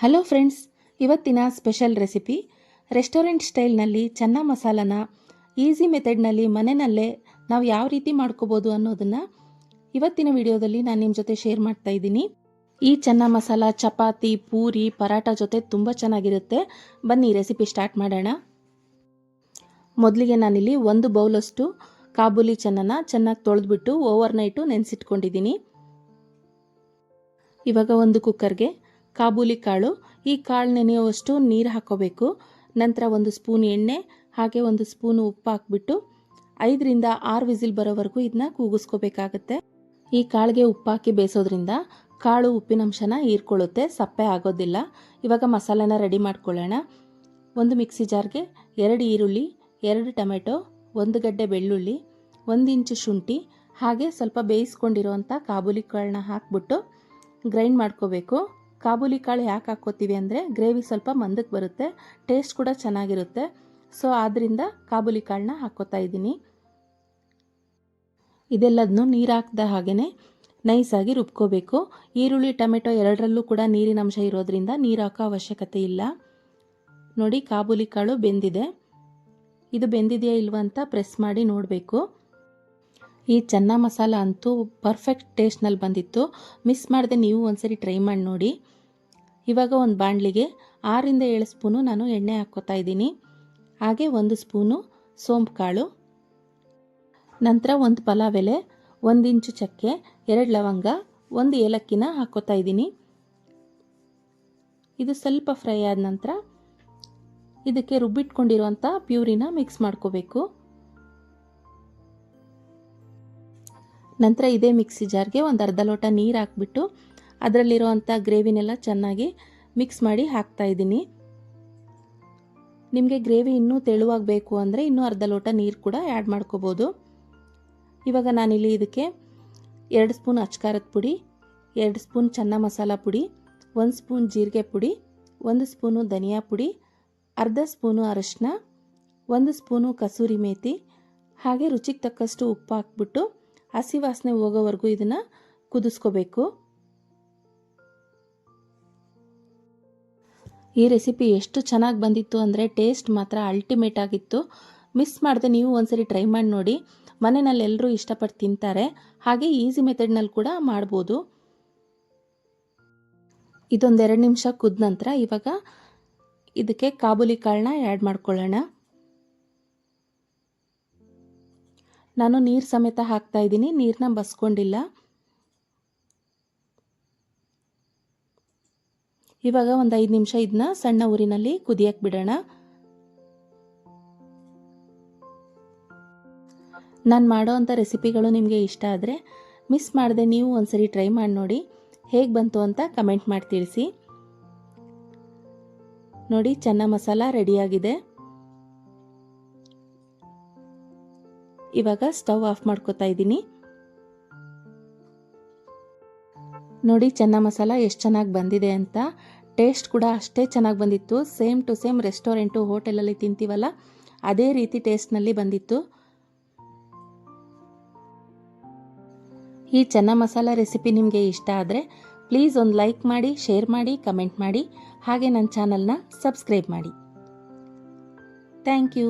Hello friends, ಇವತ್ತಿನ special recipe restaurant ಸ್ಟೈಲ್ನಲ್ಲಿ ಚನ್ನ ಮಸಾಲನ easy ಮೆಥಡ್ನಲ್ಲಿ ಮನೆಯಲ್ಲೇ ನಾವು ಯಾವ ರೀತಿ ಮಾಡ್ಕೋಬೋದು ಅನ್ನೋದನ್ನು ಇವತ್ತಿನ ವಿಡಿಯೋದಲ್ಲಿ ನಾನು ನಿಮ್ಮ ಜೊತೆ ಶೇರ್ ಮಾಡ್ತಾ ಇದ್ದೀನಿ. ಈ ಚನ್ನ ಮಸಾಲ ಚಪಾತಿ, ಪೂರಿ, ಪರಾಟ ಜೊತೆ ತುಂಬ ಚೆನ್ನಾಗಿರುತ್ತೆ. ಬನ್ನಿ ರೆಸಿಪಿ ಸ್ಟಾರ್ಟ್ ಮಾಡೋಣ. ಮೊದಲಿಗೆ ನಾನಿಲ್ಲಿ 1 ಬೌಲಷ್ಟು ಕಾಬೂಲಿ ಚೆನ್ನನ ಚೆನ್ನಾಗಿ ತೊಳೆದ್ಬಿಟ್ಟು ಓವರ್ನೈಟು ನೆನೆಸಿಟ್ಕೊಂಡಿದ್ದೀನಿ. ಇವಾಗ ಒಂದು ಕುಕ್ಕರ್ಗೆ ಕಾಬೂಲಿ ಕಾಳು, ಈ ಕಾಳು ನೆನೆಯುವಷ್ಟು ನೀರು ಹಾಕೋಬೇಕು. ನಂತರ 1 ಸ್ಪೂನ್ ಎಣ್ಣೆ ಹಾಗೆ 1 ಸ್ಪೂನ್ ಉಪ್ಪು ಹಾಕ್ಬಿಟ್ಟು 5 ರಿಂದ 6 ವಿಸಿಲ್ ಬರೋವರೆಗೂ ಇದನ್ನ ಕೂಗಿಸ್ಕೋಬೇಕಾಗತ್ತೆ. ಈ ಕಾಳಿಗೆ ಉಪ್ಪು ಹಾಕಿ ಬೇಯಿಸೋದ್ರಿಂದ ಕಾಳು ಉಪ್ಪಿನಂಶನ ಹೀರ್ಕೊಳ್ಳುತ್ತೆ, ಸಪ್ಪೆ ಆಗೋದಿಲ್ಲ. ಇವಾಗ ಮಸಾಲೆನ ರೆಡಿ ಮಾಡ್ಕೊಳ್ಳೋಣ. ಒಂದು ಮಿಕ್ಸಿ ಜಾರ್ಗೆ 2 ಈರುಳ್ಳಿ, 2 ಟೊಮೆಟೊ, 1 ಗಡ್ಡೆ ಬೆಳ್ಳುಳ್ಳಿ, 1 ಇಂಚು ಶುಂಠಿ ಹಾಗೆ ಸ್ವಲ್ಪ ಬೇಯಿಸ್ಕೊಂಡಿರೋವಂಥ ಕಾಬೂಲಿ ಕಾಳನ್ನ ಹಾಕ್ಬಿಟ್ಟು ಗ್ರೈಂಡ್ ಮಾಡ್ಕೋಬೇಕು. ಕಾಬೂಲಿ ಕಾಳು ಯಾಕೆ ಹಾಕ್ಕೋತೀವಿ ಅಂದರೆ ಗ್ರೇವಿ ಸ್ವಲ್ಪ ಮಂದಕ್ಕೆ ಬರುತ್ತೆ, ಟೇಸ್ಟ್ ಕೂಡ ಚೆನ್ನಾಗಿರುತ್ತೆ. ಸೊ ಆದ್ದರಿಂದ ಕಾಬೂಲಿ ಕಾಳನ್ನ ಹಾಕ್ಕೋತಾ ಇದ್ದೀನಿ. ಇದೆಲ್ಲದನ್ನು ನೀರು ಹಾಕ್ದ ಹಾಗೆಯೇ ನೈಸಾಗಿ ರುಬ್ಕೋಬೇಕು. ಈರುಳ್ಳಿ ಟೊಮೆಟೊ ಎರಡರಲ್ಲೂ ಕೂಡ ನೀರಿನ ಅಂಶ ಇರೋದ್ರಿಂದ ನೀರು ಹಾಕೋ ಅವಶ್ಯಕತೆ ಇಲ್ಲ. ನೋಡಿ, ಕಾಬೂಲಿ ಕಾಳು ಬೆಂದಿದೆ. ಇದು ಬೆಂದಿದೆಯಾ ಇಲ್ವಾ ಅಂತ ಪ್ರೆಸ್ ಮಾಡಿ ನೋಡಬೇಕು. ಈ ಚನ್ನ ಮಸಾಲ ಅಂತೂ ಪರ್ಫೆಕ್ಟ್ ಟೇಸ್ಟ್ನಲ್ಲಿ ಬಂದಿತ್ತು. ಮಿಸ್ ಮಾಡದೆ ನೀವು ಒಂದ್ಸರಿ ಟ್ರೈ ಮಾಡಿ ನೋಡಿ. ಇವಾಗ ಒಂದು ಬಾಣಲಿಗೆ 6 ರಿಂದ 7 ಸ್ಪೂನು ನಾನು ಎಣ್ಣೆ ಹಾಕ್ಕೋತಾ ಇದ್ದೀನಿ. ಹಾಗೆ 1 ಸ್ಪೂನು ಸೋಂಪು ಕಾಳು, ನಂತರ 1 ಪಲಾವ್ ಎಲೆ, 1 ಇಂಚು ಚಕ್ಕೆ, 2 ಲವಂಗ, 1 ಏಲಕ್ಕಿನ ಹಾಕ್ಕೋತಾ ಇದ್ದೀನಿ. ಇದು ಸ್ವಲ್ಪ ಫ್ರೈ ಆದ ನಂತರ ಇದಕ್ಕೆ ರುಬ್ಬಿಟ್ಕೊಂಡಿರುವಂಥ ಪ್ಯೂರಿನ ಮಿಕ್ಸ್ ಮಾಡ್ಕೋಬೇಕು. ನಂತರ ಇದೇ ಮಿಕ್ಸಿ ಜಾರ್ಗೆ 1 ಅರ್ಧ ಲೋಟ ನೀರು ಹಾಕ್ಬಿಟ್ಟು ಅದರಲ್ಲಿರುವಂಥ ಗ್ರೇವಿನೆಲ್ಲ ಚೆನ್ನಾಗಿ ಮಿಕ್ಸ್ ಮಾಡಿ ಹಾಕ್ತಾ ಇದ್ದೀನಿ. ನಿಮಗೆ ಗ್ರೇವಿ ಇನ್ನೂ ತೆಳುವಾಗಬೇಕು ಅಂದರೆ ಇನ್ನೂ ಅರ್ಧ ಲೋಟ ನೀರು ಕೂಡ ಆ್ಯಡ್ ಮಾಡ್ಕೋಬೋದು. ಇವಾಗ ನಾನಿಲ್ಲಿ ಇದಕ್ಕೆ 2 ಸ್ಪೂನ್ ಅಚ್ಕಾರದ ಪುಡಿ, 2 ಸ್ಪೂನ್ ಚನ್ನ ಮಸಾಲ ಪುಡಿ, 1 ಸ್ಪೂನ್ ಜೀರಿಗೆ ಪುಡಿ, 1 ಸ್ಪೂನು ಧನಿಯಾ ಪುಡಿ, ಅರ್ಧ ಸ್ಪೂನು ಅರಿಶಿನ, 1 ಸ್ಪೂನು ಕಸೂರಿ ಮೇಥಿ ಹಾಗೆ ರುಚಿಗೆ ತಕ್ಕಷ್ಟು ಉಪ್ಪು ಹಾಕ್ಬಿಟ್ಟು ಹಸಿ ವಾಸನೆ ಹೋಗೋವರೆಗೂ ಇದನ್ನು ಕುದಿಸ್ಕೋಬೇಕು. ಈ ರೆಸಿಪಿ ಎಷ್ಟು ಚೆನ್ನಾಗಿ ಬಂದಿತ್ತು ಅಂದರೆ ಟೇಸ್ಟ್ ಮಾತ್ರ ಅಲ್ಟಿಮೇಟ್ ಆಗಿತ್ತು. ಮಿಸ್ ಮಾಡದೆ ನೀವು ಒಂದ್ಸರಿ ಟ್ರೈ ಮಾಡಿ ನೋಡಿ. ಮನೆಯಲ್ಲಿ ಎಲ್ಲರೂ ಇಷ್ಟಪಟ್ಟು ತಿಂತಾರೆ. ಹಾಗೆ ಈಸಿ ಮೆಥಡ್ನಲ್ಲಿ ಕೂಡ ಮಾಡ್ಬೋದು. ಇದೊಂದು 2 ನಿಮಿಷ ಕುದ ನಂತರ ಇವಾಗ ಇದಕ್ಕೆ ಕಾಬೂಲಿ ಕಾಳನ್ನ ಆ್ಯಡ್ ಮಾಡ್ಕೊಳ್ಳೋಣ. ನಾನು ನೀರು ಸಮೇತ ಹಾಕ್ತಾ ಇದ್ದೀನಿ, ನೀರನ್ನ ಬಸ್ಕೊಂಡಿಲ್ಲ. ಇವಾಗ ಒಂದು 5 ನಿಮಿಷ ಇದನ್ನ ಸಣ್ಣ ಊರಿನಲ್ಲಿ ಕುದಿಯಕ್ಕೆ ಬಿಡೋಣ. ನಾನು ಮಾಡೋ ಅಂಥ ರೆಸಿಪಿಗಳು ನಿಮಗೆ ಇಷ್ಟ ಆದರೆ ಮಿಸ್ ಮಾಡದೆ ನೀವು ಒಂದ್ಸರಿ ಟ್ರೈ ಮಾಡಿ ನೋಡಿ. ಹೇಗೆ ಬಂತು ಅಂತ ಕಮೆಂಟ್ ಮಾಡಿ ತಿಳಿಸಿ. ನೋಡಿ, ಚನ್ನ ಮಸಾಲ ರೆಡಿಯಾಗಿದೆ. ಇವಾಗ ಸ್ಟವ್ ಆಫ್ ಮಾಡ್ಕೋತಾ ಇದ್ದೀನಿ. ನೋಡಿ, ಚನ್ನ ಮಸಾಲ ಎಷ್ಟು ಚೆನ್ನಾಗಿ ಬಂದಿದೆ ಅಂತ. ಟೇಸ್ಟ್ ಕೂಡ ಅಷ್ಟೇ ಚೆನ್ನಾಗಿ ಬಂದಿತ್ತು. ಸೇಮ್ ಟು ಸೇಮ್ ರೆಸ್ಟೋರೆಂಟು, ಹೋಟೆಲಲ್ಲಿ ತಿಂತೀವಲ್ಲ ಅದೇ ರೀತಿ ಟೇಸ್ಟ್ನಲ್ಲಿ ಬಂದಿತ್ತು. ಈ ಚನ್ನ ಮಸಾಲ ರೆಸಿಪಿ ನಿಮಗೆ ಇಷ್ಟ ಆದರೆ ಪ್ಲೀಸ್ ಒಂದು ಲೈಕ್ ಮಾಡಿ, ಶೇರ್ ಮಾಡಿ, ಕಮೆಂಟ್ ಮಾಡಿ. ಹಾಗೆ ನನ್ನ ಚಾನಲ್ನ ಸಬ್ಸ್ಕ್ರೈಬ್ ಮಾಡಿ. Thank you.